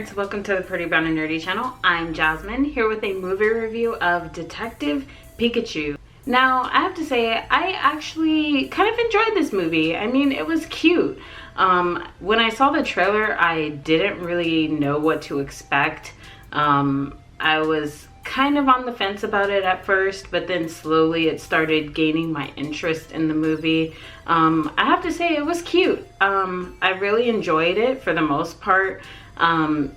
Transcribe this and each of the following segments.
parents, welcome to the Pretty Brown and Nerdy channel. I'm Jasmine, here with a movie review of Detective Pikachu. Now, I have to say, I actually kind of enjoyed this movie. I mean, it was cute. When I saw the trailer, I didn't really know what to expect. I was kind of on the fence about it at first, but then slowly it started gaining my interest in the movie. I have to say, it was cute. I really enjoyed it for the most part.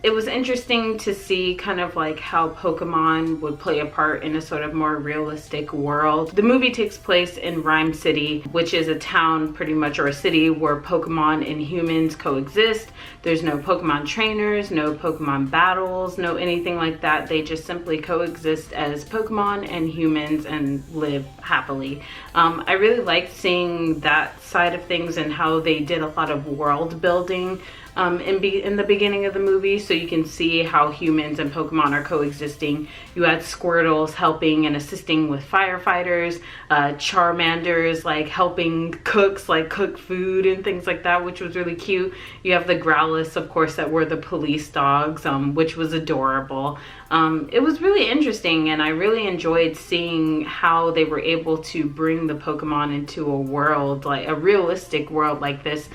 It was interesting to see kind of like how Pokemon would play a part in a sort of more realistic world. The movie takes place in Rhyme City, which is a town pretty much, or a city where Pokemon and humans coexist. There's no Pokemon trainers, no Pokemon battles, no anything like that. They just simply coexist as Pokemon and humans and live happily. I really liked seeing that side of things and how they did a lot of world building in the beginning of the movie, so you can see how humans and Pokemon are coexisting. You had Squirtles helping and assisting with firefighters, Charmanders like helping cooks like cook food and things like that, which was really cute. You have the Growlithe, of course, that were the police dogs, which was adorable. It was really interesting, and I really enjoyed seeing how they were able to bring the Pokemon into a world, like a realistic world like this,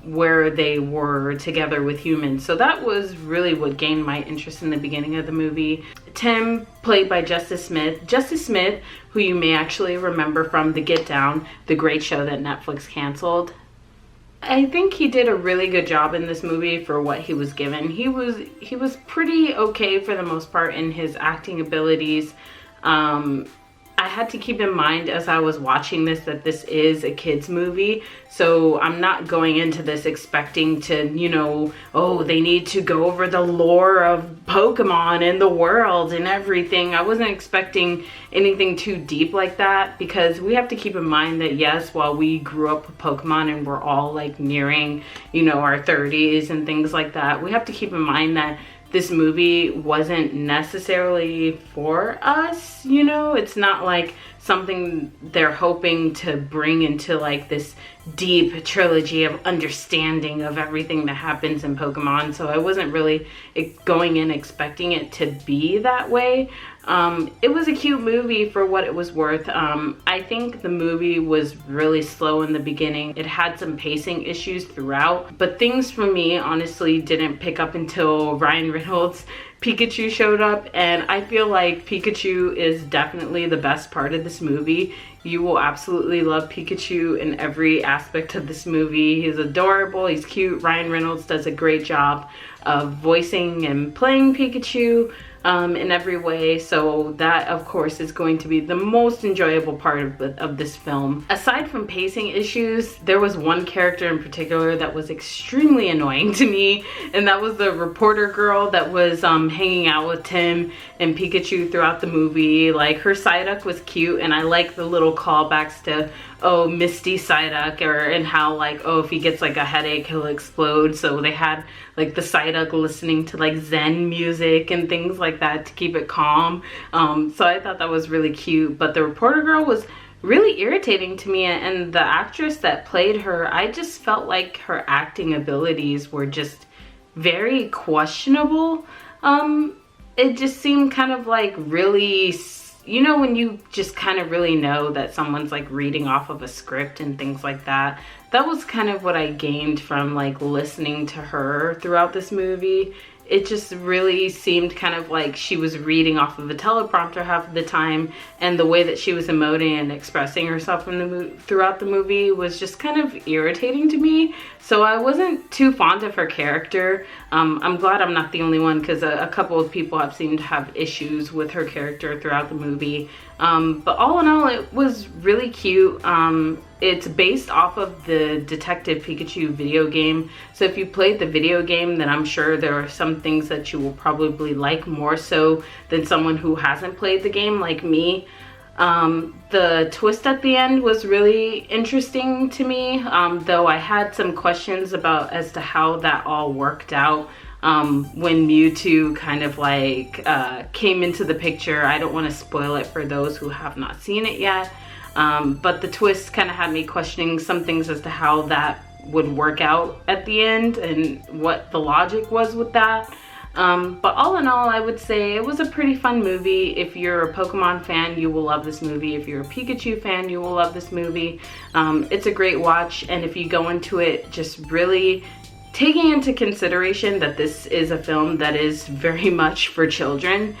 where they were together with humans. So that was really what gained my interest in the beginning of the movie. Tim, played by Justice Smith. Justice Smith, who you may actually remember from The Get Down, the great show that Netflix canceled. I think he did a really good job in this movie for what he was given. He was pretty okay for the most part in his acting abilities. I had to keep in mind as I was watching this that this is a kids movie, so I'm not going into this expecting to, you know, oh, they need to go over the lore of Pokemon and the world and everything. I wasn't expecting anything too deep like that, because we have to keep in mind that yes, while we grew up with Pokemon and we're all like nearing, you know, our 30s and things like that, we have to keep in mind that this movie wasn't necessarily for us, you know? It's not like something they're hoping to bring into like this deep trilogy of understanding of everything that happens in Pokemon. So I wasn't really going in expecting it to be that way. It was a cute movie for what it was worth. I think the movie was really slow in the beginning. It had some pacing issues throughout, but things for me honestly didn't pick up until Ryan Reynolds' Pikachu showed up, and I feel like Pikachu is definitely the best part of this movie. You will absolutely love Pikachu in every aspect of this movie. He's adorable, he's cute. Ryan Reynolds does a great job of voicing and playing Pikachu in every way, so that of course is going to be the most enjoyable part of this film. Aside from pacing issues, there was one character in particular that was extremely annoying to me, and that was the reporter girl that was hanging out with Tim and Pikachu throughout the movie. Like, her Psyduck was cute, and I like the little callbacks to, oh, Misty Psyduck, and how like, oh, if he gets like a headache he'll explode. So they had like the Psyduck listening to like Zen music and things like that to keep it calm. So I thought that was really cute. But the reporter girl was really irritating to me, and the actress that played her, I just felt like her acting abilities were just very questionable. It just seemed kind of like really, you know, when you just kind of really know that someone's like reading off of a script and things like that. That was kind of what I gained from like listening to her throughout this movie. It just really seemed kind of like she was reading off of a teleprompter half of the time, and the way that she was emoting and expressing herself throughout the movie was just kind of irritating to me. So I wasn't too fond of her character. I'm glad I'm not the only one, because a couple of people have seemed to have issues with her character throughout the movie. But all in all, it was really cute. It's based off of the Detective Pikachu video game. So if you played the video game, then I'm sure there are some things that you will probably like more so than someone who hasn't played the game like me. The twist at the end was really interesting to me, though I had some questions about as to how that all worked out. When Mewtwo kind of like came into the picture. I don't want to spoil it for those who have not seen it yet, but the twist kind of had me questioning some things as to how that would work out at the end and what the logic was with that. But all in all, I would say it was a pretty fun movie. If you're a Pokemon fan, you will love this movie. If you're a Pikachu fan, you will love this movie. It's a great watch, and if you go into it just really taking into consideration that this is a film that is very much for children,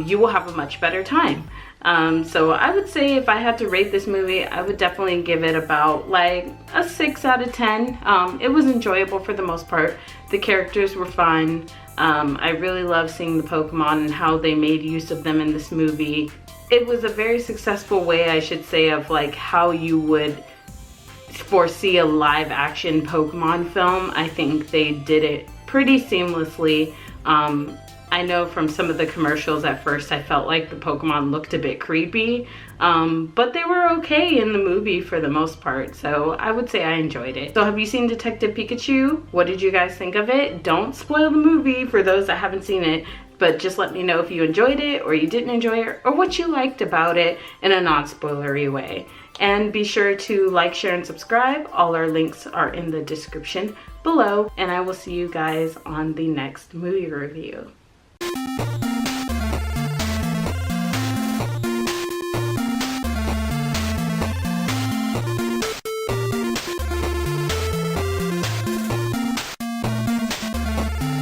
you will have a much better time. So I would say if I had to rate this movie, I would definitely give it about like a 6 out of 10. It was enjoyable for the most part. The characters were fun. I really love seeing the Pokemon and how they made use of them in this movie. It was a very successful way, I should say, of like how you would foresee a live action Pokemon film. I think they did it pretty seamlessly. I know from some of the commercials at first I felt like the Pokemon looked a bit creepy, but they were okay in the movie for the most part, so I would say I enjoyed it. So have you seen Detective Pikachu? What did you guys think of it? Don't spoil the movie for those that haven't seen it, but just let me know if you enjoyed it or you didn't enjoy it, or what you liked about it in a non-spoilery way. And be sure to like, share, and subscribe. All our links are in the description below, and I will see you guys on the next movie review.